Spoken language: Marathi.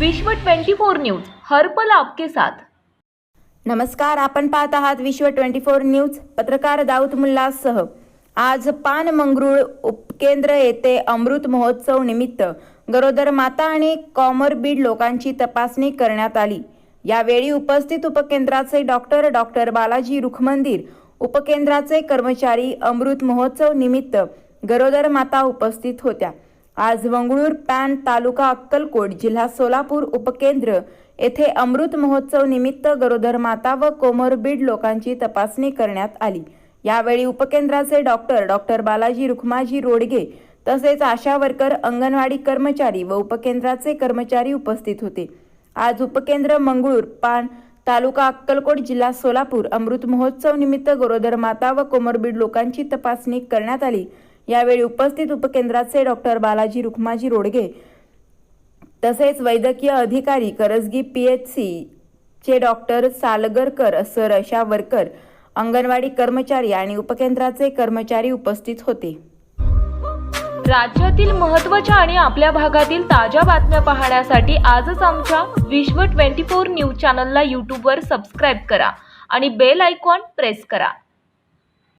विश्व 24 न्यूज हर पल आपके साथ। नमस्कार, आपण पाहत आहात विश्व 24 न्यूज। पत्रकार दाऊद मुल्लासह आज पानमंगरूळ उपकेंद्र येथे अमृत महोत्सव निमित्त गरोदर माता आणि कॉमॉर्बिड लोकांची तपासणी करण्यात आली। यावेळी उपस्थित उपकेंद्राचे डॉक्टर बालाजी रुखमंदिर, उपकेंद्राचे कर्मचारी, अमृत महोत्सव निमित्त गरोदर माता उपस्थित होत्या। आज वंगळूर पॅन तालुका अक्कलकोट जिल्हा सोलापूर उपकेंद्र येथे अमृत महोत्सव निमित्त गरोदर माता व कोमॉर्बिड लोकांची तपासणी करण्यात आली। यावेळी उपकेंद्राचे डॉक्टर बालाजी रुखमाजी रोडगे तसेच आशा वर्कर, अंगणवाडी कर्मचारी व उपकेंद्राचे कर्मचारी उपस्थित होते। आज उपकेंद्र मंगळूर पान तालुका अक्कलकोट जिल्हा सोलापूर अमृत महोत्सव निमित्त गरोदर माता व कोमॉर्बिड लोकांची तपासणी करण्यात आली। यावेळी उपस्थित उपकेंद्राचे डॉक्टर बालाजी रुखमाजी रोडगे तसेच वैद्यकीय अधिकारी, करजगी PHC चे डॉक्टर सालगरकर सर, आशा वर्कर, अंगणवाडी कर्मचारी आणि उपकेंद्राचे कर्मचारी उपस्थित होते। राज्यातील महत्त्वाच्या आणि आपल्या भागातील ताज्या बातम्या पाहण्यासाठी आजच आमच्या विश्व 24 न्यूज चॅनलला YouTube वर सबस्क्राइब करा आणि बेल आयकॉन प्रेस करा।